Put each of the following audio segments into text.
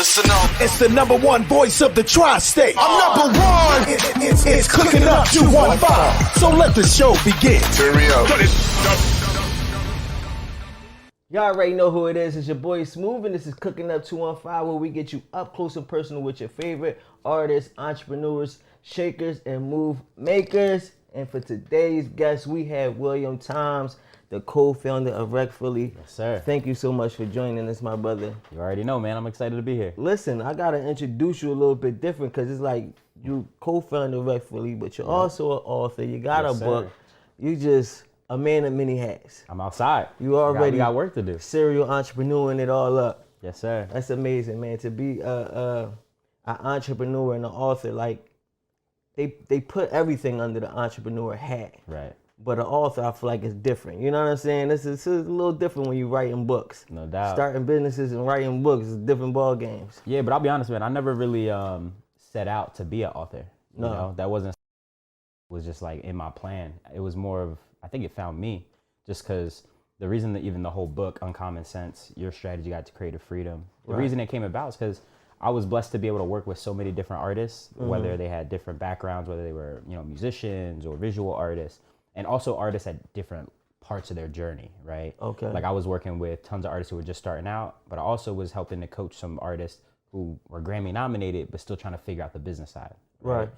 Listen up. It's the number one voice of the tri-state. I'm number one. It's Cook'N Up 215. So let the show begin. Turn me up. Y'all already know who it is. It's your boy Smooth, and this is Cook'N Up 215, where we get you up close and personal with your favorite artists, entrepreneurs, shakers, and move makers. And for today's guest, we have William Thomas, the co-founder of Rec Philly. Yes, sir. Thank you so much for joining us, my brother. You already know, man. I'm excited to be here. Listen, I got to introduce you a little bit different because it's like you co-founder of Rec Philly, but you're also an author. You got Yes, a sir. book. You just a man of many hats. I'm outside. You already we got work to do. Serial entrepreneur and it all up. Yes, sir. That's amazing, man. To be an entrepreneur and an author, like they put everything under the entrepreneur hat. Right. But an author, I feel like it's different. You know what I'm saying? It's a little different when you're writing books. No doubt. Starting businesses and writing books is different ball games. Yeah, but I'll be honest, man. I never really set out to be an author. You know, that wasn't was just like in my plan. It was more of, I think it found me, just because the reason that even the whole book, Uncommon Sense, Your Strategy Guide to Creative Freedom, the reason it came about is because I was blessed to be able to work with so many different artists, whether they had different backgrounds, whether they were, musicians or visual artists, and also artists at different parts of their journey, right? Okay. Like I was working with tons of artists who were just starting out, but I also was helping to coach some artists who were Grammy nominated, but still trying to figure out the business side. Right.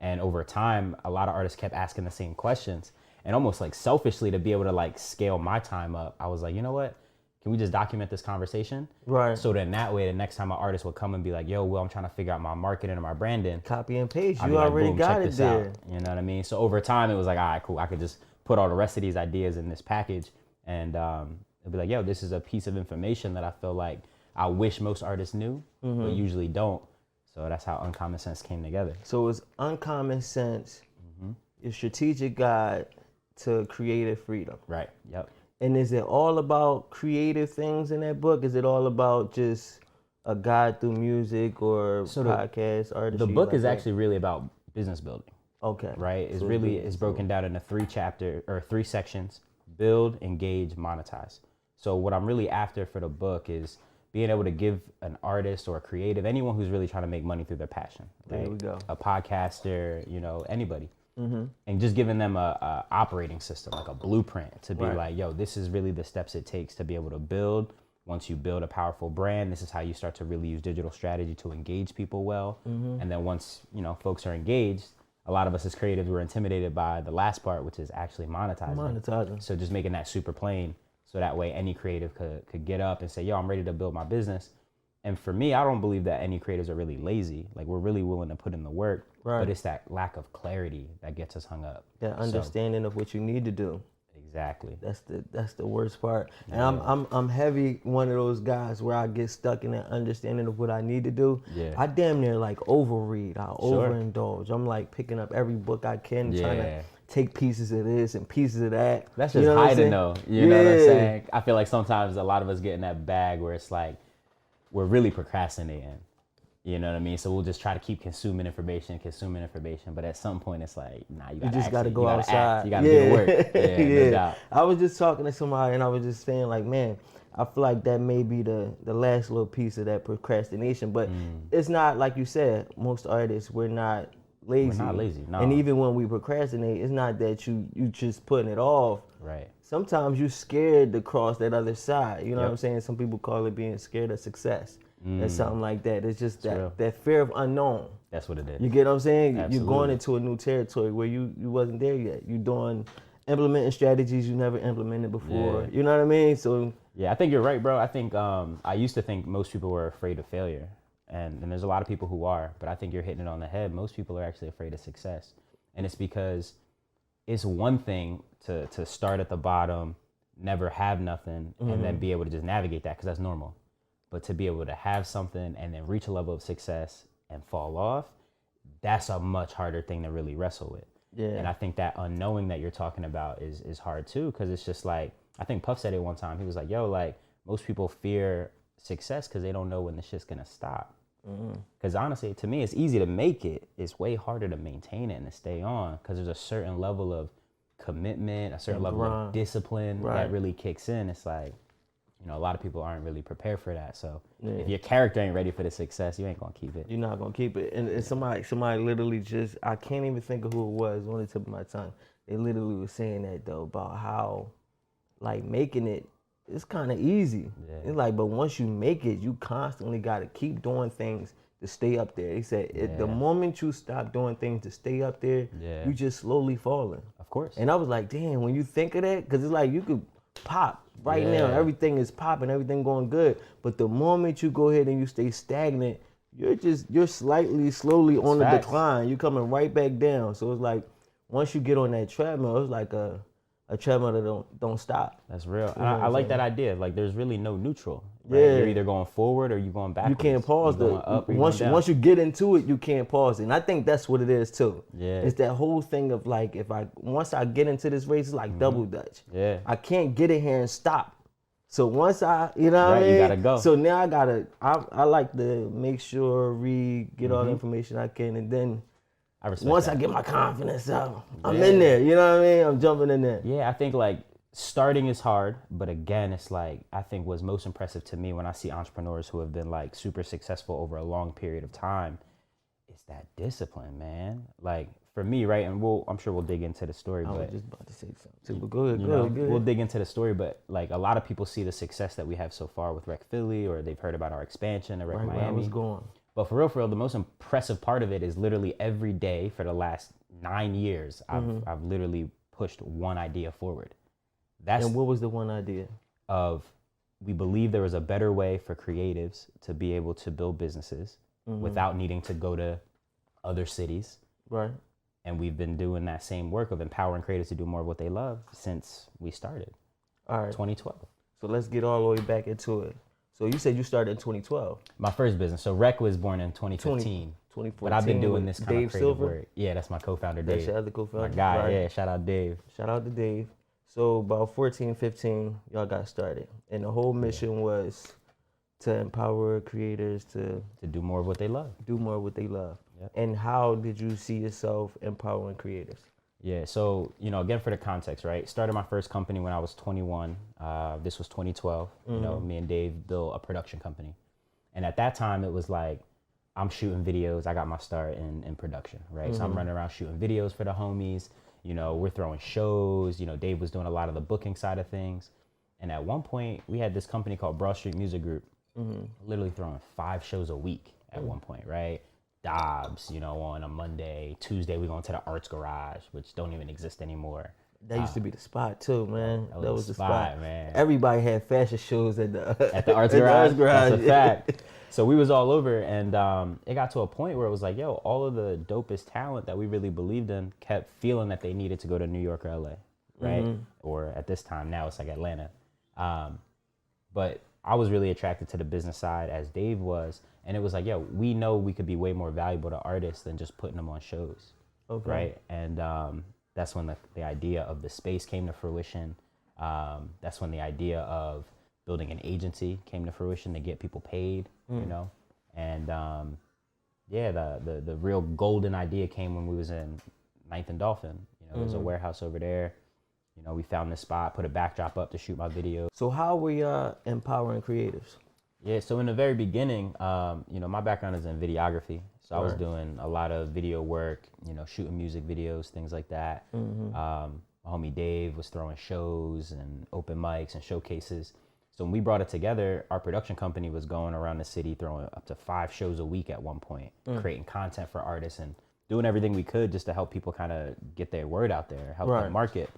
And over time, a lot of artists kept asking the same questions, and almost like selfishly to be able to like scale my time up, I was like, you know what? Can we just document this conversation? Right. So then that way, the next time an artist would come and be like, yo, well, I'm trying to figure out my marketing and my branding. Copy and paste. I'd be You like, already boom, got check it this there. out. You know what I mean? So over time, it was like, all right, cool. I could just put all the rest of these ideas in this package, and it'd be like, yo, this is a piece of information that I feel like I wish most artists knew, but usually don't. So that's how Uncommon Sense came together. So it's Uncommon Sense, your strategic guide to creative freedom. Right. Yep. And is it all about creative things in that book? Is it all about just a guide through music or podcast, artistry? The book like is that? actually really about business building. Okay. Right. It's So really, it's broken down into three sections: build, engage, monetize. So what I'm really after for the book is being able to give an artist or a creative, anyone who's really trying to make money through their passion. Right? There we go. A podcaster, anybody. And just giving them a operating system, like a blueprint to be like, yo, this is really the steps it takes to be able to build. Once you build a powerful brand, this is how you start to really use digital strategy to engage people well. And then once, folks are engaged, a lot of us as creatives were intimidated by the last part, which is actually monetizing. So just making that super plain, so that way any creative could get up and say, yo, I'm ready to build my business. And for me, I don't believe that any creatives are really lazy. Like, we're really willing to put in the work, but it's that lack of clarity that gets us hung up. That understanding of what you need to do. Exactly. That's the worst part. And I'm heavy one of those guys where I get stuck in that understanding of what I need to do. Yeah. I damn near like overread. I overindulge. I'm like picking up every book I can, trying to take pieces of this and pieces of that. That's just hiding though. You know what I'm saying? I feel like sometimes a lot of us get in that bag where it's like we're really procrastinating. You know what I mean? So we'll just try to keep consuming information, but at some point it's like, nah, you just got to go outside. You got to do the work. No doubt. I was just talking to somebody and I was just saying like, man, I feel like that may be the last little piece of that procrastination, but it's not, like you said, most artists, we're not lazy. We're not lazy, no. And even when we procrastinate, it's not that you just putting it off. Right. Sometimes you're scared to cross that other side. You know what I'm saying? Some people call it being scared of success. Or something like that. It's just that fear of unknown. That's what it is. You get what I'm saying? Absolutely. You're going into a new territory where you wasn't there yet. You're implementing strategies you never implemented before. You know what I mean? So yeah, I think you're right, bro. I think I used to think most people were afraid of failure. And there's a lot of people who are, but I think you're hitting it on the head. Most people are actually afraid of success. And it's because it's one thing to start at the bottom, never have nothing, and then be able to just navigate that because that's normal. But to be able to have something and then reach a level of success and fall off, that's a much harder thing to really wrestle with. Yeah. And I think that unknowing that you're talking about is hard too, because it's just like, I think Puff said it one time. He was like, yo, like most people fear success because they don't know when the shit's gonna stop. Because honestly, to me, it's easy to make it. It's way harder to maintain it and to stay on because there's a certain level of commitment, a certain level of discipline that really kicks in. It's like, you know, a lot of people aren't really prepared for that. So Yeah. if your character ain't ready for the success, you ain't gonna keep it. You're not gonna keep it. And somebody literally just, I can't even think of who it was on the tip of my tongue. They literally was saying that though, about how like making it, it's kind of easy. Yeah. It's like, but once you make it, you constantly gotta keep doing things to stay up there. He said, the moment you stop doing things to stay up there, you just slowly falling. Of course. And I was like, damn, when you think of that, because it's like you could pop right now. Everything is popping, everything going good. But the moment you go ahead and you stay stagnant, you're slowly on the decline. You're coming right back down. So it's like, once you get on that treadmill, it's like a treadmill that don't stop. That's real. You know I like that idea. Like, there's really no neutral. Right? Yeah. You're either going forward or you're going backwards. You can't pause once you get into it, you can't pause it. And I think that's what it is too. Yeah. It's that whole thing of like, once I get into this race, it's like double dutch. Yeah. I can't get in here and stop. So once I, you know what I mean? You gotta go. So now I like to make sure, read, get all the information I can, and then once I get my confidence up, I'm in there. You know what I mean? I'm jumping in there. Yeah, I think like starting is hard, but again, it's like, I think what's most impressive to me when I see entrepreneurs who have been like super successful over a long period of time is that discipline, man. Like for me, right? And I'm sure we'll dig into the story. I was but just about to say something too, but go ahead, go ahead. We'll dig into the story, but like a lot of people see the success that we have so far with Rec Philly, or they've heard about our expansion to Rec Miami. Where I was going. But for real, the most impressive part of it is literally every day for the last 9 years, I've literally pushed one idea forward. And what was the one idea? We believe there was a better way for creatives to be able to build businesses without needing to go to other cities. Right. And we've been doing that same work of empowering creatives to do more of what they love since we started. All right. 2012. So let's get all the way back into it. So you said you started in 2012. My first business. So Rec was born in 2015. 2014. But I've been doing this kind Dave of creative Silver? work. Yeah, that's my co-founder, Dave. That's your other co-founder? My guy, Right. yeah. Shout out Dave. Shout out to Dave. So about 14, 15, y'all got started. And the whole mission was to empower creators to do more of what they love. do more of what they love. Yep. And how did you see yourself empowering creators? Yeah, so, again, for the context, right? Started my first company when I was 21. This was 2012. Me and Dave built a production company. And at that time, it was like, I'm shooting videos. I got my start in production, right? So I'm running around shooting videos for the homies. We're throwing shows. Dave was doing a lot of the booking side of things. And at one point, we had this company called Broad Street Music Group, literally throwing 5 shows a week at one point, right? Dobbs, on a Monday. Tuesday, we going to the Arts Garage, which don't even exist anymore. That used to be the spot too, man. That was the spot, man. Everybody had fashion shows at the Arts Garage. That's a fact. So we was all over, and it got to a point where it was like, yo, all of the dopest talent that we really believed in kept feeling that they needed to go to New York or LA, right? Or at this time, now it's like Atlanta. But I was really attracted to the business side as Dave was, and it was like, yo, we know we could be way more valuable to artists than just putting them on shows, right? And that's when the idea of the space came to fruition. That's when the idea of building an agency came to fruition to get people paid, and the real golden idea came when we was in 9th and Dolphin. There's a warehouse over there. We found this spot, put a backdrop up to shoot my video. So how were y'all empowering creatives? Yeah, so in the very beginning, my background is in videography. So I was doing a lot of video work, shooting music videos, things like that. My homie Dave was throwing shows and open mics and showcases. So when we brought it together, our production company was going around the city throwing up to 5 shows a week at one point, creating content for artists and doing everything we could just to help people kind of get their word out there, help their market.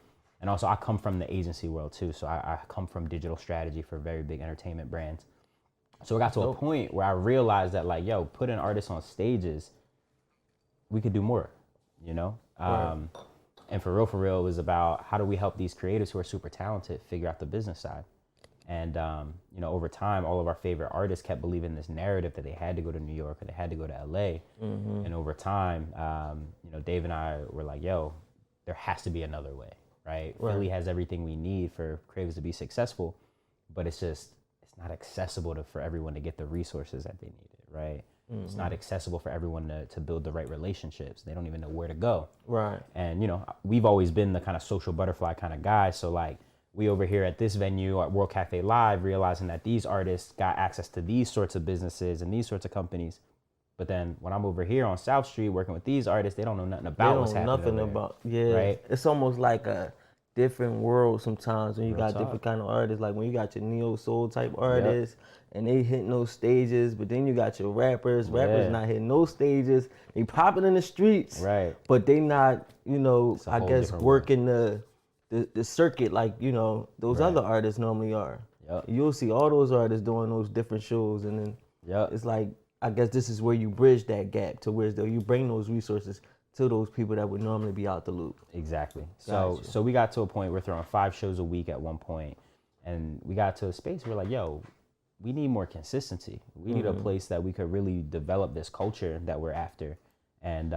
And also I come from the agency world too. So I come from digital strategy for very big entertainment brands. So it got to a point where I realized that like, yo, putting artists on stages, we could do more, And for real, it was about how do we help these creators who are super talented figure out the business side. And, over time, all of our favorite artists kept believing this narrative that they had to go to New York or they had to go to LA. And over time, Dave and I were like, yo, there has to be another way, right? Philly has everything we need for creatives to be successful, but it's not accessible for everyone to get the resources that they needed, right? It's not accessible for everyone to build the right relationships. They don't even know where to go. Right. And, we've always been the kind of social butterfly kind of guy. So like we over here at this venue at World Cafe Live realizing that these artists got access to these sorts of businesses and these sorts of companies. But then when I'm over here on South Street working with these artists, they don't know nothing about what's happening. Right? It's almost like a different world sometimes when you Real got talk. different kind of artists. Like when you got your neo soul type artists and they hitting those stages, but then you got your rappers not hitting those stages. They popping in the streets, Right. but they not, you know, It's a I whole guess different working the circuit like, you know, those other artists normally are. Yep. You'll see all those artists doing those different shows, and then it's like, I guess this is where you bridge that gap to where you bring those resources to those people that would normally be out the loop. Exactly. Gotcha. So we got to a point, we're throwing 5 shows a week at one point, and we got to a space where we're like, yo, we need more consistency. We need a place that we could really develop this culture that we're after. And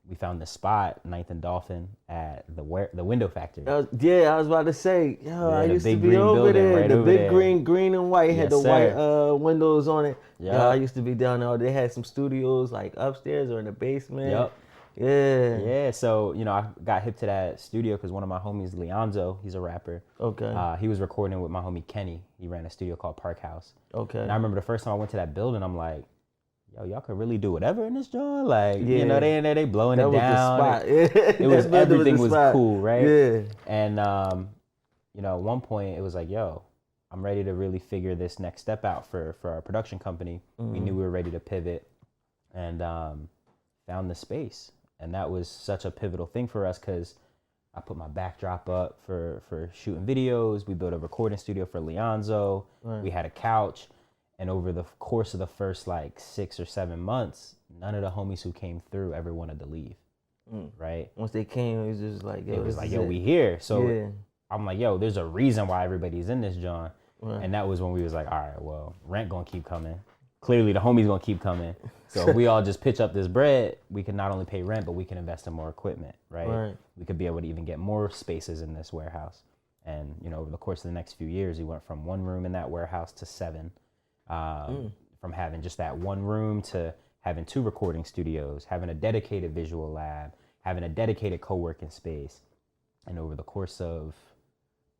we found this spot, 9th and Dolphin, at the Window Factory. I was about to say, I used to big be green over building there. right The over big there. green and white had Yes, the sir. white windows on it. Yeah. I used to be down there. They had some studios like upstairs or in the basement. Yep. Yeah. Yeah, so, you know, I got hip to that studio because one of my homies, Leonzo, he's a rapper. Okay. He was recording with my homie Kenny. He ran a studio called Park House. Okay. And I remember the first time I went to that building, I'm like, yo, y'all could really do whatever in this joint? Like, you know, they in there, they blowing that it down. Was the spot. It was, everything was spot. cool, right? Yeah. And, you know, at one point it was like, yo, I'm ready to really figure this next step out for our production company. We knew we were ready to pivot and found the space. And that was such a pivotal thing for us because I put my backdrop up for shooting videos. We built a recording studio for Leonzo. Right. We had a couch. And over the course of the first like 6 or 7 months, none of the homies who came through ever wanted to leave. Right? Once they came, it was just like, yo, It was like, yo, we here. So yeah. I'm like, yo, there's a reason why everybody's in this John. Right. And that was when we was like, all right, well, rent gonna keep coming. Clearly the homies gonna keep coming. So if we all just pitch up this bread, we can not only pay rent, but we can invest in more equipment, right? We could be able to even get more spaces in this warehouse. And, you know, over the course of the next few years, we went from 1 room in that warehouse to 7. From having just that 1 room to having 2 recording studios, having a dedicated visual lab, having a dedicated co-working space. And over the course of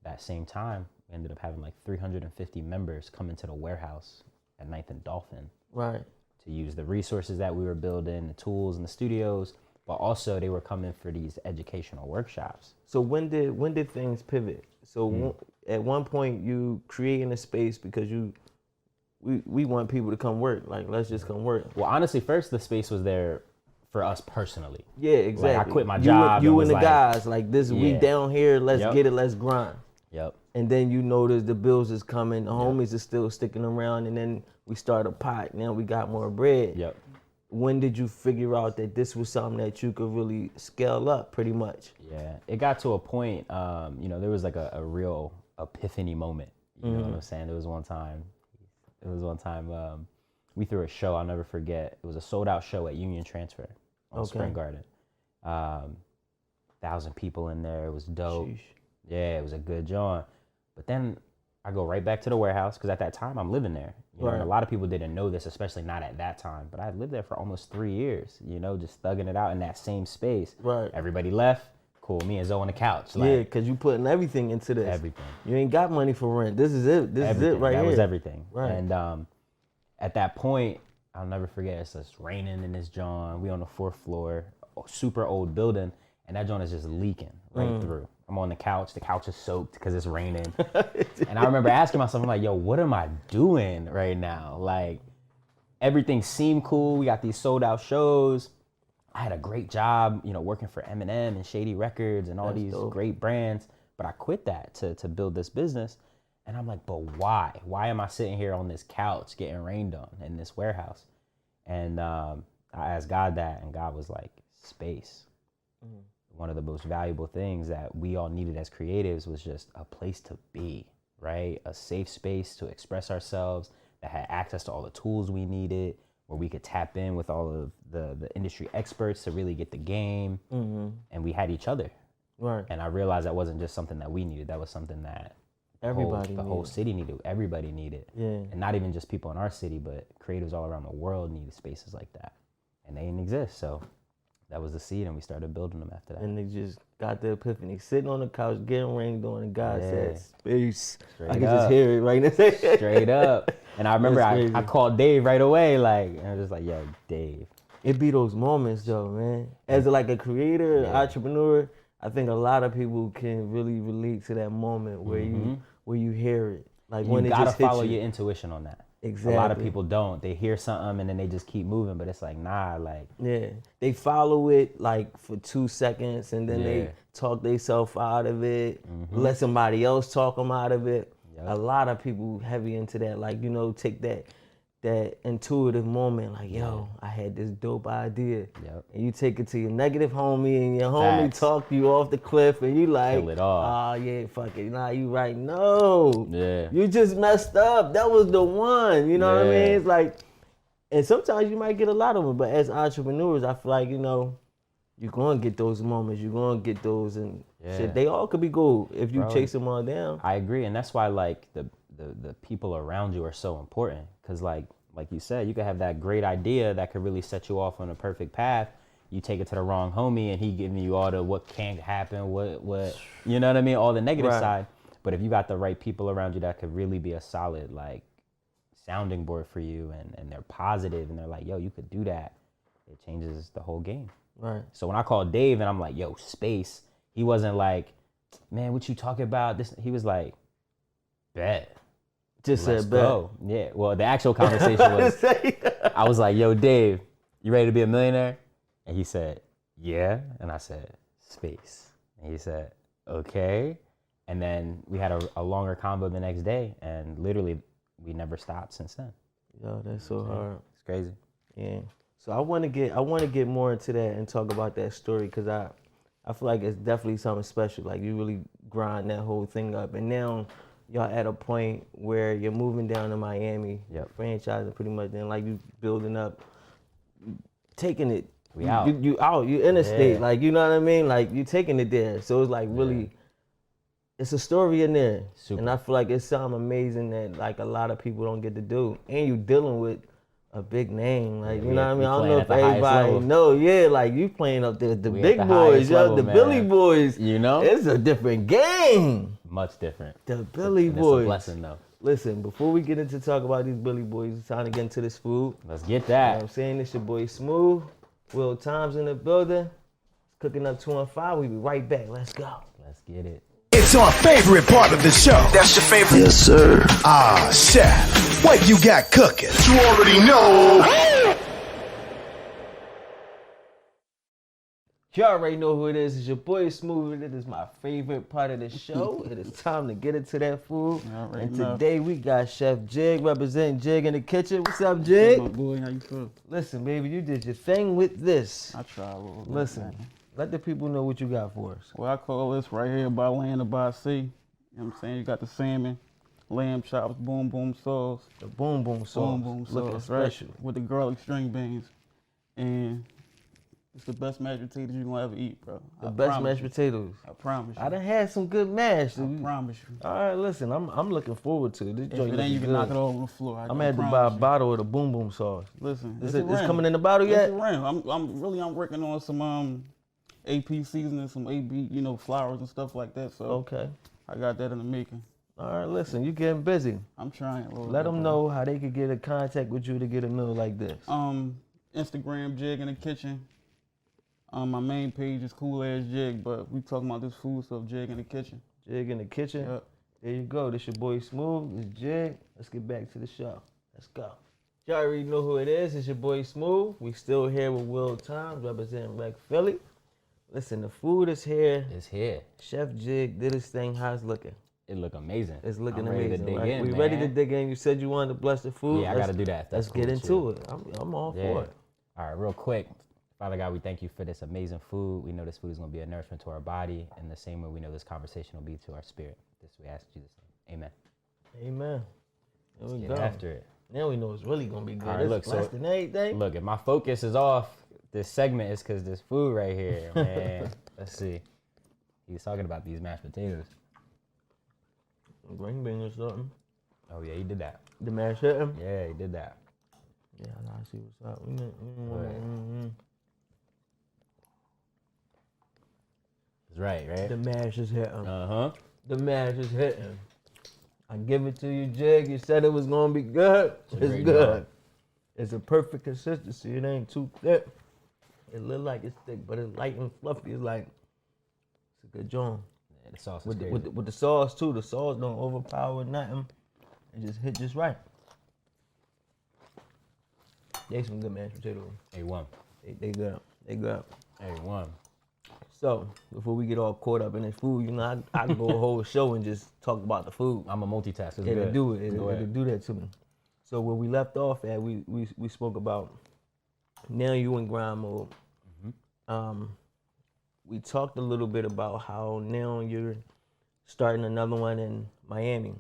that same time, we ended up having like 350 members come into the warehouse at 9th and Dolphin. Right. To use the resources that we were building, the tools and the studios, but also they were coming for these educational workshops. So when did things pivot? So at one point you creating a space because we want people to come work. Like, let's just come work. Well, honestly, first the space was there for us personally. Yeah, exactly. Like I quit my job. You and and the was guys, like this, we Yeah. down here, let's Yep. get it, let's grind. Yep. And then you notice the bills is coming, the homies is still sticking around, and then we start a pot. Now we got more bread. Yep. When did you figure out that this was something that you could really scale up pretty much? Yeah, it got to a point, you know, there was like a real epiphany moment. You know what I'm saying? There was one time we threw a show I'll never forget. It was a sold out show at Union Transfer on Spring Garden. 1,000 people in there. It was dope. Sheesh. Yeah, it was a good joint. But then I go right back to the warehouse because at that time I'm living there. You know, and a lot of people didn't know this, especially not at that time. But I lived there for almost 3 years, you know, just thugging it out in that same space. Right. Everybody left. Cool. Me and Zoe on the couch. Yeah, because you putting everything into this. Everything. You ain't got money for rent. This is it. This is it right that here. was everything. Right. And at that point, I'll never forget, it's just raining in this joint. We on the 4th floor, super old building, and that joint is just leaking right through. I'm on the couch is soaked because it's raining. And I remember asking myself, I'm like, yo, what am I doing right now? Like, everything seemed cool. We got these sold out shows. I had a great job, you know, working for Eminem and Shady Records and all these great brands. But I quit that to build this business. And I'm like, but why? Why am I sitting here on this couch getting rained on in this warehouse? And I asked God that, and God was like, space. One of the most valuable things that we all needed as creatives was just a place to be, right? A safe space to express ourselves that had access to all the tools we needed, where we could tap in with all of the industry experts to really get the game. And we had each other. Right. And I realized that wasn't just something that we needed. That was something that the whole city needed. Everybody needed. Yeah. And not even just people in our city, but creatives all around the world needed spaces like that. And they didn't exist. So That was the seed, and we started building them after that. And they just got the epiphany. Sitting on the couch, getting rained on, and God said, space. Straight I can up. just hear it right now. Straight up. And I remember I called Dave right away, like, and I was just like, yo, Dave. It be those moments though, man. As like a creator, entrepreneur, I think a lot of people can really relate to that moment where you hear it. Like when you it gotta just hits follow you. your intuition on that. Exactly. A lot of people don't. They hear something and then they just keep moving, but it's like, nah, like. Yeah, they follow it like for 2 seconds and then they talk themselves out of it, let somebody else talk them out of it. Yep. A lot of people heavy into that, like, you know, take that intuitive moment, like, yo, I had this dope idea. Yep. And you take it to your negative homie and your homie talk you off the cliff and you like, kill it all. Oh yeah, fuck it. Nah, you right. No. Yeah. You just messed up. That was the one. You know what I mean? It's like, and sometimes you might get a lot of them, but as entrepreneurs, I feel like, you know, you're going to get those moments. You're going to get those and shit. They all could be gold if you chase them all down. I agree. And that's why, like, the people around you are so important. Because, like you said, you could have that great idea that could really set you off on a perfect path. You take it to the wrong homie and he giving you all the what can't happen, what you know what I mean? All the negative side. But if you got the right people around you that could really be a solid, like, sounding board for you and they're positive and they're like, yo, you could do that, it changes the whole game. Right. So when I called Dave and I'm like, yo, space, he wasn't like, man, what you talking about? This, he was like, bet. Just Let's said bet. go. Yeah. Well, the actual conversation was, I was like, yo, Dave, you ready to be a millionaire? And he said, yeah. And I said, space. And he said, okay. And then we had a longer combo the next day and literally we never stopped since then. Yo, that's so hard. It's crazy. Yeah. So I want to get more into that and talk about that story because I feel like it's definitely something special. Like you really grind that whole thing up, and now y'all at a point where you're moving down to Miami, franchising pretty much, and like you building up, taking it. We out. You out. You interstate. Like you know what I mean. Like you taking it there. So it's like really. It's a story in there. Super. And I feel like it's something amazing that like a lot of people don't get to do. And you dealing with a big name, like you know what I mean. I don't know if everybody know. Yeah, like you playing up there, the big boys, yo, the Billy boys. You know, it's a different game. Much different. The Billy boys. It's a blessing though. Listen, before we get into talk about these Billy boys, it's time to get into this food. Let's get that. You know what I'm saying? It's your boy Smooth, Will Times in the building. It's Cooking Up 215. We be right back. Let's go. Let's get it. It's our favorite part of the show. That's your favorite? Yes, sir. Ah, chef, what you got cooking? You already know. You already know who it is. It's your boy Smooth. It is my favorite part of the show. It is time to get into that food. And today we got Chef Jig representing Jig in the kitchen. What's up, Jig? What's up, boy? How you feel? Listen, baby, you did your thing with this. I try a little bit. Listen, let the people know what you got for us. Well, I call this right here by land or by sea. You know what I'm saying? You got the salmon, lamb chops, boom boom sauce. The boom boom sauce. Boom boom Looking sauce, right? special. With the garlic string beans. And it's the best mashed potatoes you're going to ever eat, bro. The best mashed potatoes. I promise you. I done had some good mash. I promise you. All right, listen, I'm looking forward to it. This joint Then you can good. knock it all over the floor. I'm gonna have to buy a bottle of the boom boom sauce. Listen, Is it coming in the bottle yet? It's around. I'm working on some AP seasoning, some AB, flours and stuff like that. So Okay. I got that in the making. All right, listen, you getting busy. I'm trying a little Let bit, them bro. know how they could get in contact with you to get a meal like this. Instagram Jig in the kitchen. My main page is Cool Ass Jig, but we talking about this food stuff, Jig in the kitchen. Jig in the kitchen. Yep. There you go. This your boy Smooth. It's Jig. Let's get back to the show. Let's go. Y'all already know who it is. It's your boy Smooth. We still here with Will Times representing Rec Philly. Listen, the food is here. It's here. Chef Jig did his thing. How's it looking? It look amazing. It's looking I'm ready amazing. to dig Right? in, We man. ready to dig in. You said you wanted to bless the food. Yeah, I got to do that. Let's get into it. I'm all for it. All right, real quick. Father God, we thank you for this amazing food. We know this food is going to be a nourishment to our body, and the same way we know this conversation will be to our spirit. This we ask in Jesus' name. Amen. Amen. There we Get go. after it. Now we know it's really gonna be good. All right, look, blessed and everything. Look, if my focus is off, this segment is because this food right here, man. Let's see. He's talking about these mashed potatoes. Green beans or something. Oh yeah, he did that. The mash hit him. Yeah, he did that. Yeah, I see what's up. Right, right. The mash is hitting. Uh-huh. The mash is hitting. I give it to you, Jig. You said it was gonna be good. It's great good. job. It's a perfect consistency. It ain't too thick. It look like it's thick, but it's light and fluffy. It's like it's a good joint. Yeah, the sauce is With crazy. the sauce too. The sauce don't overpower nothing. It just hit just right. They some good mashed potatoes. A1. They good. They good. A1. So before we get all caught up in this food, you know, I can go a whole show and just talk about the food. I'm a multitasker. It's It'll good. do it. Go It'll ahead. do that to me. So where we left off at, we spoke about now you in grind mode. We talked a little bit about how now you're starting another one in Miami,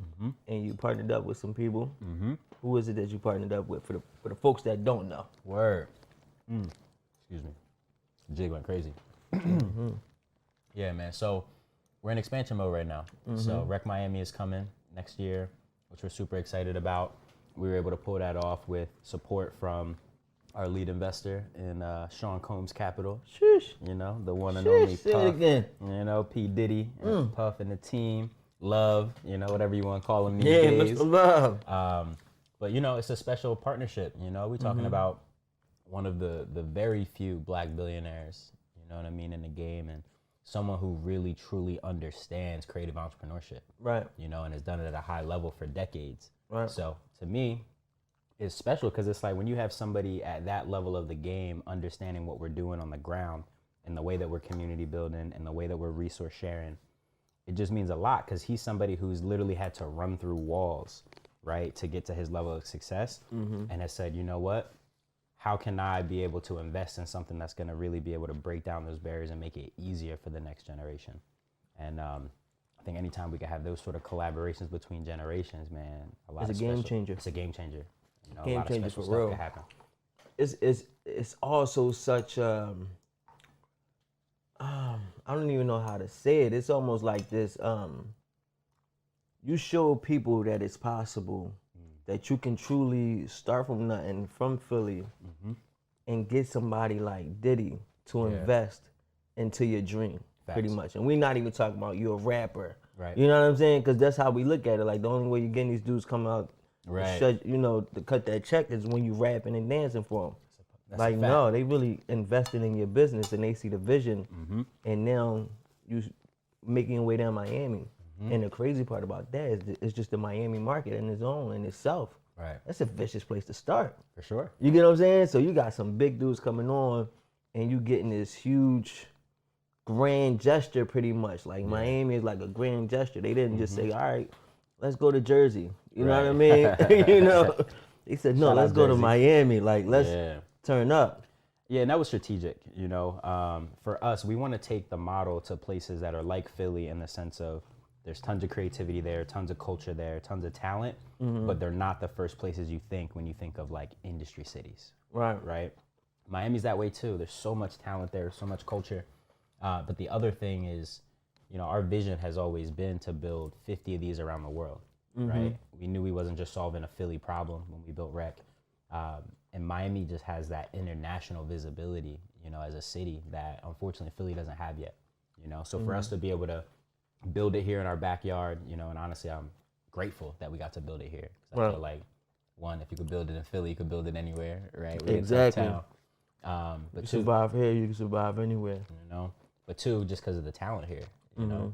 and you partnered up with some people. Who is it that you partnered up with for the folks that don't know? Word. Excuse me. Jig went crazy. Yeah, man. So we're in expansion mode right now. So Rec Miami is coming next year, which we're super excited about. We were able to pull that off with support from our lead investor in Sean Combs Capital. Shush. You know, the one and only Say it Puff. again. You know, P. Diddy, and Puff and the team. Love, you know, whatever you want to call him these Yeah, days. Mr. Love. But you know, it's a special partnership. You know, we're talking about one of the very few black billionaires, you know what I mean, in the game, and someone who really truly understands creative entrepreneurship. Right. You know, and has done it at a high level for decades. Right. So to me, it's special because it's like when you have somebody at that level of the game understanding what we're doing on the ground and the way that we're community building and the way that we're resource sharing, it just means a lot because he's somebody who's literally had to run through walls, right, to get to his level of success, and has said, you know what, how can I be able to invest in something that's going to really be able to break down those barriers and make it easier for the next generation? And I think anytime we can have those sort of collaborations between generations, man, It's a game changer. It's a game changer. You know, Game a lot changer of special for stuff real. can happen. It's also such I don't even know how to say it. It's almost like this. You show people that it's possible, that you can truly start from nothing, from Philly, and get somebody like Diddy to invest into your dream, pretty Facts. much. And we're not even talking about you're a rapper. Right. You know what I'm saying? Because that's how we look at it. Like, the only way you're getting these dudes come out, Right. to cut that check is when you rapping and dancing for them. That's Like, a fact. no, they really invested in your business and they see the vision. And now you making your way down Miami. And the crazy part about that is it's just the Miami market in its own, in itself. Right. That's a vicious place to start. For sure. You get what I'm saying? So you got some big dudes coming on and you getting this huge grand gesture pretty much. Like Miami is like a grand gesture. They didn't just say, all right, let's go to Jersey. You know what I mean? You know, they said, no, Shout let's out go to Jersey. Miami. Like, let's Yeah. turn up. Yeah, and that was strategic, you know. For us, we want to take the model to places that are like Philly in the sense of there's tons of creativity there, tons of culture there, tons of talent, but they're not the first places you think when you think of like industry cities, Right. right? Miami's that way too. There's so much talent there, so much culture. But the other thing is, you know, our vision has always been to build 50 of these around the world, right? We knew we wasn't just solving a Philly problem when we built Rec. And Miami just has that international visibility, you know, as a city that unfortunately Philly doesn't have yet, you know? So for us to be able to build it here in our backyard, you know, and honestly, I'm grateful that we got to build it here. 'Cause I feel like, one, if you could build it in Philly, you could build it anywhere, right? We're in Exactly. town. But You two, survive here, you can survive anywhere. you know, but two, just because of the talent here, you know.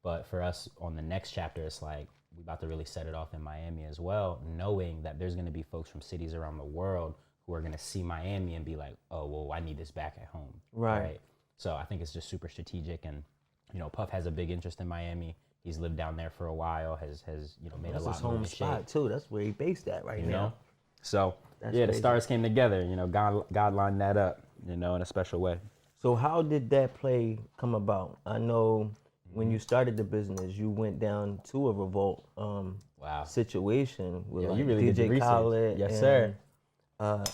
But for us on the next chapter, it's like we about to really set it off in Miami as well, knowing that there's going to be folks from cities around the world who are going to see Miami and be like, oh, well, I need this back at home. Right. So I think it's just super strategic. And, you know, Puff has a big interest in Miami. He's lived down there for a while, has you know, made That's a lot his of home moves spot shape, too. That's where he based at right you now. know. So That's yeah, the crazy. stars came together. You know, God lined that up, you know, in a special way. So how did that play come about? I know when you started the business, you went down to a revolt Wow. situation with Yeah, like you really did your DJ research. Khaled Yes, and sir.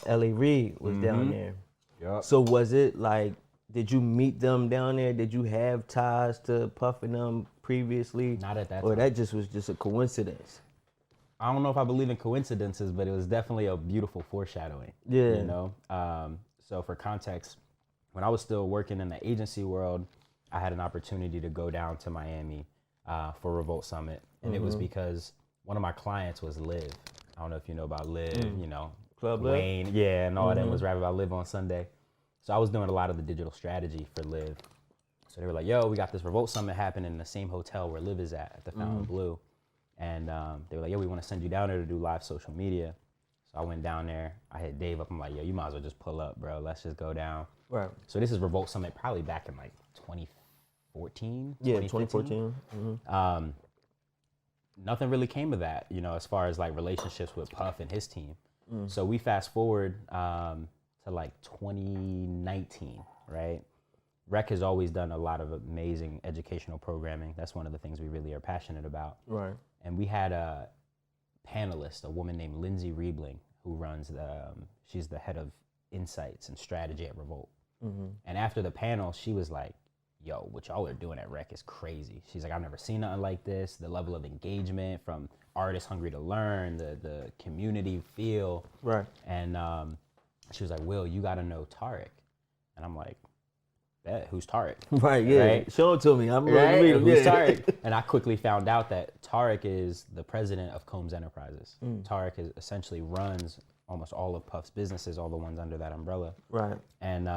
L.A. Reid was down there. Yup. So was it like, did you meet them down there? Did you have ties to Puff and them previously? Not at that Or time. that just was just a coincidence? I don't know if I believe in coincidences, but it was definitely a beautiful foreshadowing. Yeah. You know? So for context, when I was still working in the agency world, I had an opportunity to go down to Miami for Revolt Summit, and it was because one of my clients was Liv. I don't know if you know about Liv, you know, Club Wayne, yeah, and all that was rapping about Liv on Sunday. So I was doing a lot of the digital strategy for Liv. So they were like, yo, we got this Revolt Summit happening in the same hotel where Liv is at the Fountain Blue. And they were like, yo, we want to send you down there to do live social media. So I went down there. I hit Dave up. I'm like, yo, you might as well just pull up, bro. Let's just go down. Right. So this is Revolt Summit probably back in like 2014. Yeah, 2014. Nothing really came of that, you know, as far as like relationships with Puff and his team. So we fast forward to like 2019, right? Rec has always done a lot of amazing educational programming. That's one of the things we really are passionate about. Right. And we had a panelist, a woman named Lindsay Riebling, who runs she's the head of insights and strategy at Revolt. And after the panel, she was like, yo, what y'all are doing at Rec is crazy. She's like, I've never seen nothing like this. The level of engagement from artists hungry to learn, the community feel. Right. And she was like, Will, you got to know Tariq. And I'm like, bet, who's Tariq? Right, yeah. Right? Show it to me. I'm Right? reading Who's it. Tariq? And I quickly found out that Tariq is the president of Combs Enterprises. Tariq essentially runs almost all of Puff's businesses, all the ones under that umbrella. Right. And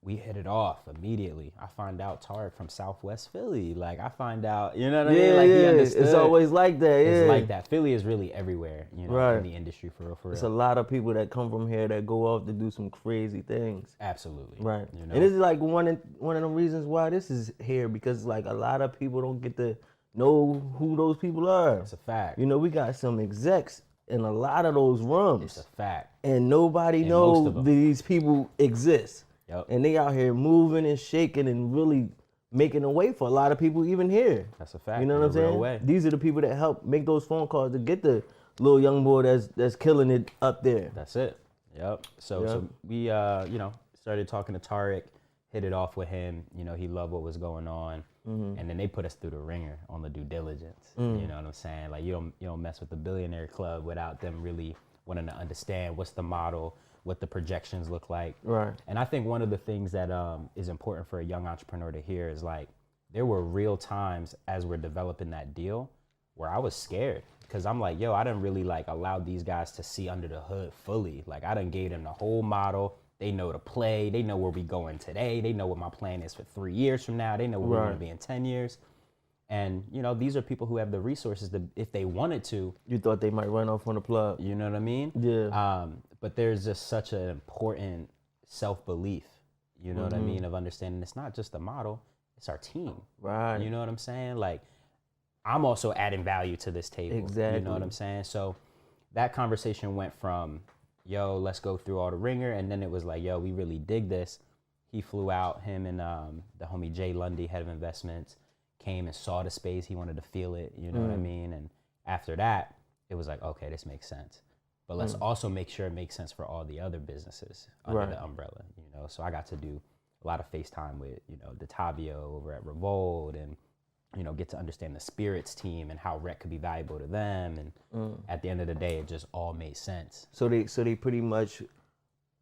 we hit it off immediately. I find out Tariq from Southwest Philly. Like, I find out, you know what I mean? Like, he understood. It's always like that, yeah. It's like that. Philly is really everywhere, you know, in the industry, for real, for real. It's a lot of people that come from here that go off to do some crazy things. Absolutely. Right. You know? And this is like one of the reasons why this is here, because like a lot of people don't get to know who those people are. It's a fact. You know, we got some execs in a lot of those rooms. It's a fact. And nobody And knows most of them. these people exist. Yep. And they out here moving and shaking and really making a way for a lot of people even here. That's a fact. You know what I'm In a real saying? way. These are the people that help make those phone calls to get the little young boy that's killing it up there. That's it. Yep. So we, you know, started talking to Tariq, hit it off with him. You know, he loved what was going on. And then they put us through the ringer on the due diligence. You know what I'm saying? Like, you don't mess with the billionaire club without them really wanting to understand what's the model, what the projections look like. Right. And I think one of the things that is important for a young entrepreneur to hear is, like, there were real times as we're developing that deal where I was scared, because I'm like, yo, I didn't really like allow these guys to see under the hood fully. Like, I done gave them the whole model. They know the play. They know where we going today. They know what my plan is for 3 years from now. They know where we're going to be in 10 years. And, you know, these are people who have the resources to, if they wanted to. You thought they might run off on the plug. You know what I mean? Yeah. But there's just such an important self-belief, you know what I mean, of understanding it's not just the model, it's our team. Right. You know what I'm saying? Like, I'm also adding value to this table. Exactly. You know what I'm saying? So that conversation went from, yo, let's go through all the ringer, and then it was like, yo, we really dig this. He flew out, him and the homie Jay Lundy, head of investments, came and saw the space. He wanted to feel it, you know what I mean? And after that, it was like, okay, this makes sense. But let's also make sure it makes sense for all the other businesses under the umbrella, you know? So I got to do a lot of FaceTime with, you know, Detavio over at Revolt, and, you know, get to understand the Spirits team and how Rec could be valuable to them. And at the end of the day, it just all made sense. So they pretty much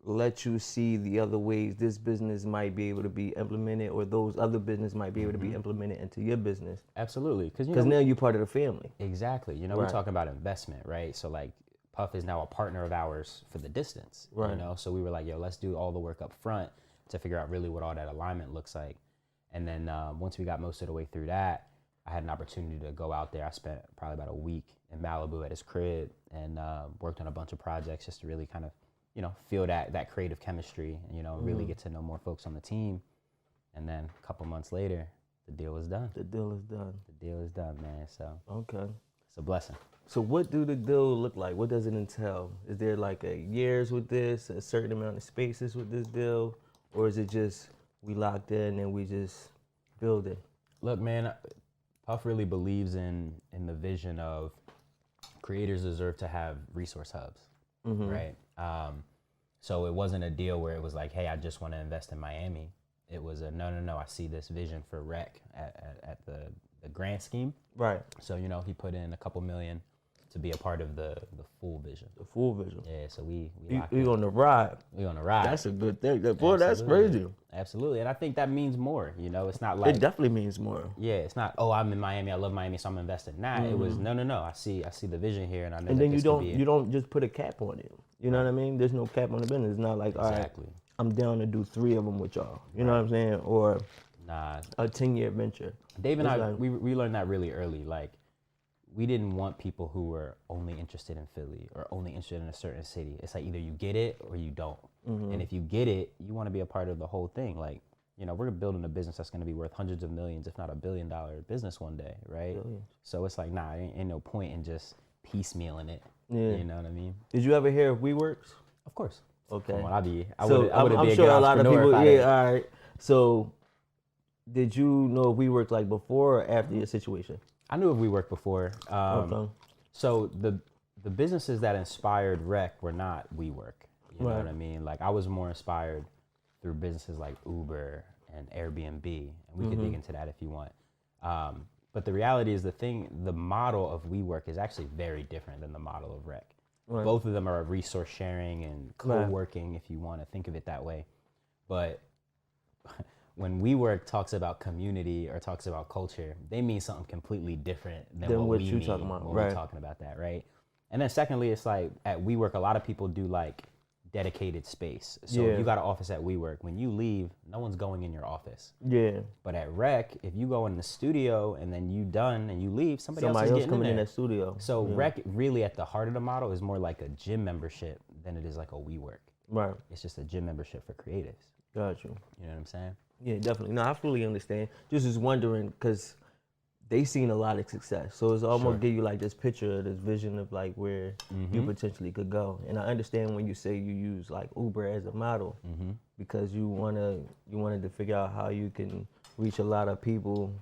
let you see the other ways this business might be able to be implemented, or those other business might be able to be implemented into your business. Absolutely. Because now you're part of the family. Exactly. You know, we're talking about investment, right? So, like, Puff is now a partner of ours for the distance, you know? So we were like, yo, let's do all the work up front to figure out really what all that alignment looks like. And then once we got most of the way through that, I had an opportunity to go out there. I spent probably about a week in Malibu at his crib, and worked on a bunch of projects just to really kind of, you know, feel that creative chemistry, and, you know, really get to know more folks on the team. And then a couple months later, the deal was done. The deal is done. The deal is done, man. So Okay. it's a blessing. So what do the deal look like? What does it entail? Is there like a years with this, a certain amount of spaces with this deal, or is it just we locked in and we just building? Look, man, Puff really believes in the vision of creators deserve to have resource hubs, right? So it wasn't a deal where it was like, hey, I just want to invest in Miami. It was a no, I see this vision for Rec at the grand scheme. Right. So, you know, he put in a couple million to be a part of the full vision. The full vision. Yeah, so we We on the ride. We on the ride. That's a good thing. Boy, that's crazy. Absolutely, and I think that means more. You know, it's not like It definitely means more. yeah, it's not. Oh, I'm in Miami. I love Miami, so I'm invested. Nah, it was no. I see the vision here, and I know. And that then this you don't just put a cap on it. You know what I mean? There's no cap on the business. It's not like Exactly. all right, I'm down to do 3 of them with y'all. You know what I'm saying? Or Nah, a 10-year venture. Dave and It's I, like- we learned that really early. Like, we didn't want people who were only interested in Philly or only interested in a certain city. It's like either you get it or you don't. And if you get it, you want to be a part of the whole thing. Like, you know, we're building a business that's going to be worth hundreds of millions, if not $1 billion business one day, right? Billions. So it's like, nah, ain't no point in just piecemealing it. Yeah. You know what I mean? Did you ever hear of WeWorks? Of course. Okay. Come on, I So would be I'm a sure good a lot of entrepreneur people. if I didn't. Yeah. All right. So, did you know if WeWorks like before or after your situation? I knew of WeWork before. Okay. So the businesses that inspired Rec were not WeWork. You know Right. what I mean? Like I was more inspired through businesses like Uber and Airbnb, and we could dig into that if you want. But the reality is the model of WeWork is actually very different than the model of Rec. Right. Both of them are resource sharing and co-working, if you want to think of it that way. But when WeWork talks about community or talks about culture, they mean something completely different than what we you mean talking about, when right. we're talking about that, right? And then secondly, it's like at WeWork, a lot of people do like dedicated space. So Yeah. if you got an office at WeWork, when you leave, no one's going in your office. Yeah. But at Rec, if you go in the studio and then you done and you leave, somebody else Somebody is else getting coming in there. that studio. So Rec really at the heart of the model is more like a gym membership than it is like a WeWork. Right. It's just a gym membership for creatives. Got you. You know what I'm saying? Yeah, definitely. No, I fully understand. Just was wondering because they seen a lot of success, so it's almost give you like this picture, this vision of like where you potentially could go. And I understand when you say you use like Uber as a model because you wanted to figure out how you can reach a lot of people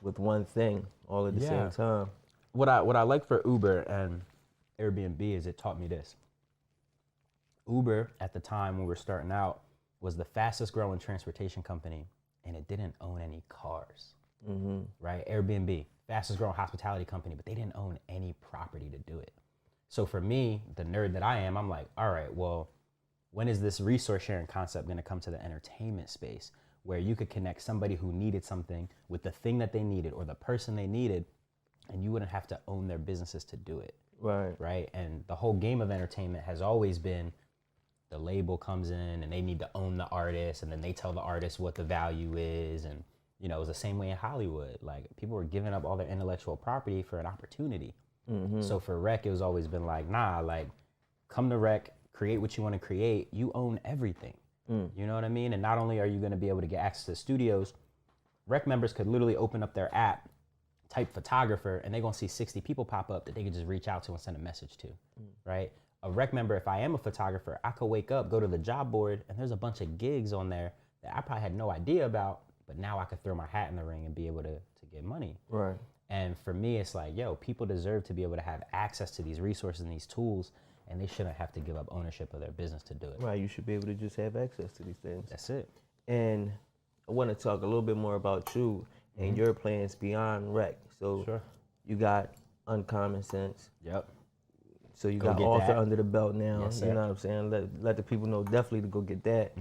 with one thing all at the Yeah. same time. What I like for Uber and Airbnb is it taught me this. Uber at the time when we were starting out was the fastest growing transportation company, and it didn't own any cars. Right? Airbnb, fastest growing hospitality company, but they didn't own any property to do it. So for me, the nerd that I am, I'm like, all right, well, when is this resource sharing concept going to come to the entertainment space where you could connect somebody who needed something with the thing that they needed or the person they needed, and you wouldn't have to own their businesses to do it. Right. Right? And the whole game of entertainment has always been the label comes in and they need to own the artist, and then they tell the artist what the value is. And, you know, it was the same way in Hollywood. Like, people were giving up all their intellectual property for an opportunity. So for Rec, it was always been like, nah, like, come to Rec, create what you want to create. You own everything. You know what I mean? And not only are you going to be able to get access to studios, Rec members could literally open up their app, type photographer, and they're going to see 60 people pop up that they could just reach out to and send a message to, right? A Rec member, if I am a photographer, I could wake up, go to the job board, and there's a bunch of gigs on there that I probably had no idea about, but now I could throw my hat in the ring and be able to get money. Right. And for me, it's like, yo, people deserve to be able to have access to these resources and these tools, and they shouldn't have to give up ownership of their business to do it. Right. You should be able to just have access to these things. That's it. And I want to talk a little bit more about you and your plans beyond Rec. So Sure. you got Uncommon Sense. Yep. So you Go got get author that. under the belt now. Yes, you sir. know what I'm saying? Let the people know definitely to go get that.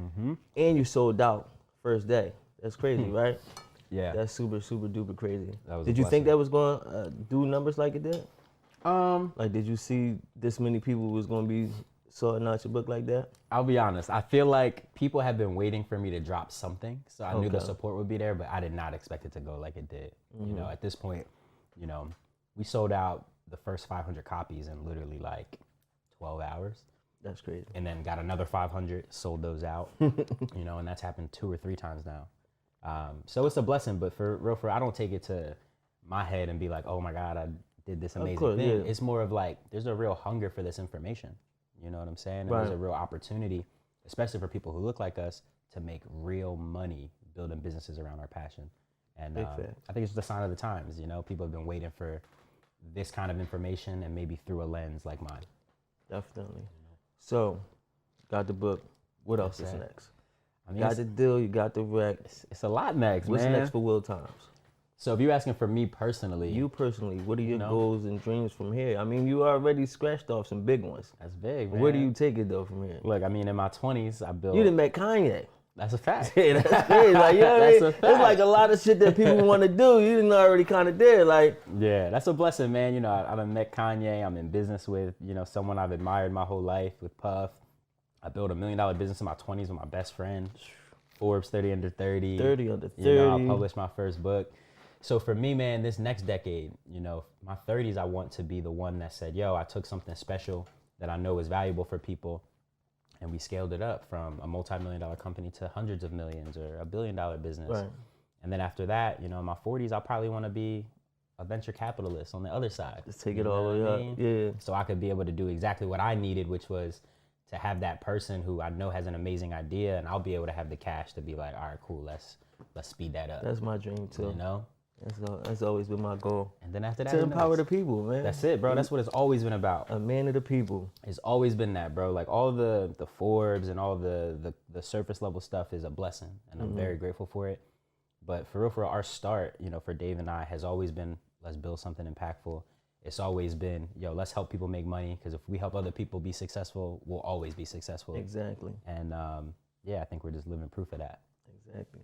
And you sold out first day. That's crazy, right? Yeah. That's super, super duper crazy. That was a Did you think blessing. that was going to do numbers like it did? Um, Like, did you see this many people was going to be sorting out your book like that? I'll be honest. I feel like people have been waiting for me to drop something, so I knew the Okay. support would be there, but I did not expect it to go like it did. You know, at this point, you know, we sold out the first 500 copies in literally like 12 hours, That's crazy. and then got another 500, sold those out. You know, and that's happened 2 or 3 times now. So it's a blessing, but for real, I don't take it to my head and be like, oh my God, I did this amazing course, thing. yeah. It's more of like, there's a real hunger for this information. You know what I'm saying? And there's Right. a real opportunity, especially for people who look like us, to make real money building businesses around our passion. And Big fact. I think it's just a sign of the times. You know, people have been waiting for this kind of information, and maybe through a lens like mine. Definitely. So, got the book. What else is sir. next? I mean, Got the deal. You got the Rec. it's a lot next, What's man. next for Will Times? So if you're asking for me personally, You personally, what are your goals and dreams from here? I mean, you already scratched off some big ones. that's big, man. Where do you take it though from here? Look, I mean, in my 20s, I built. You done met Kanye. That's a fact. Yeah, that's crazy. Like, you know what I That's mean? a fact. It's like a lot of shit that people want to do. You done already kind of did. Like, Yeah, that's a blessing, man. You know, I done met Kanye. I'm in business with, someone I've admired my whole life with Puff. I built $1 million business in my 20s with my best friend. Forbes 30 under 30. 30 under 30. I published my first book. So for me, man, this next decade, my 30s, I want to be the one that said, yo, I took something special that I know is valuable for people, and we scaled it up from a multi-million-dollar company to hundreds of millions or $1 billion business. Right. And then after that, in my 40s, I'll probably want to be a venture capitalist on the other side. Just take it all the way up. Yeah. So I could be able to do exactly what I needed, which was to have that person who I know has an amazing idea, and I'll be able to have the cash to be like, all right, cool, let's speed that up. That's my dream too. That's always been my goal. And then after that, To empower the people, man. That's it, bro. That's what it's always been about. A man of the people. It's always been that, bro. Like all the Forbes and all the surface level stuff is a blessing, and I'm very grateful for it. But for real, our start, for Dave and I has always been, let's build something impactful. It's always been, yo, let's help people make money, because if we help other people be successful, we'll always be successful. Exactly. And I think we're just living proof of that. Exactly.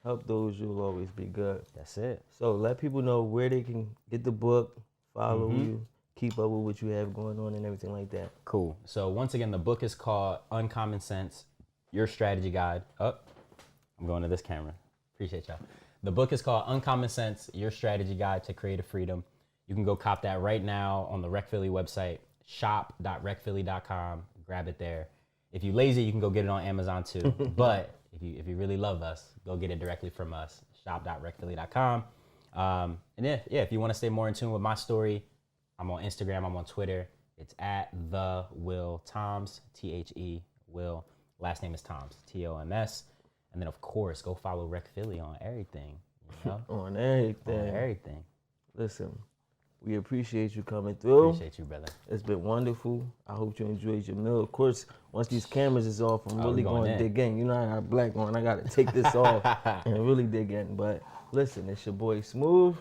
Help those, you'll always be good. That's it. So let people know where they can get the book, follow you, keep up with what you have going on and everything like that. Cool. So once again, the book is called Uncommon Sense, Your Strategy Guide. I'm going to this camera. Appreciate y'all. The book is called Uncommon Sense, Your Strategy Guide to Creative Freedom. You can go cop that right now on the Rec Philly website, shop.recphilly.com. Grab it there. If you're lazy, you can go get it on Amazon too. But if you really love us, go get it directly from us, shop.recphilly.com. And if you want to stay more in tune with my story, I'm on Instagram, I'm on Twitter. It's at the Will Toms, T-H-E, Will. Last name is Toms, T-O-M-S. And then, of course, go follow Rec Philly on everything. On everything. On everything. Listen, we appreciate you coming through. Appreciate you, brother. It's been wonderful. I hope you enjoyed your meal. Of course, once these cameras is off, I'm really going to dig in. You know, I got a black one. I got to take this off and really dig in. But listen, it's your boy Smooth,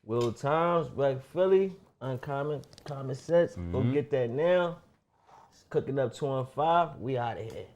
Will Toms, Rec Philly, Uncommon Common Sense. Go get that now. It's Cooking Up 2 on 5. We out of here.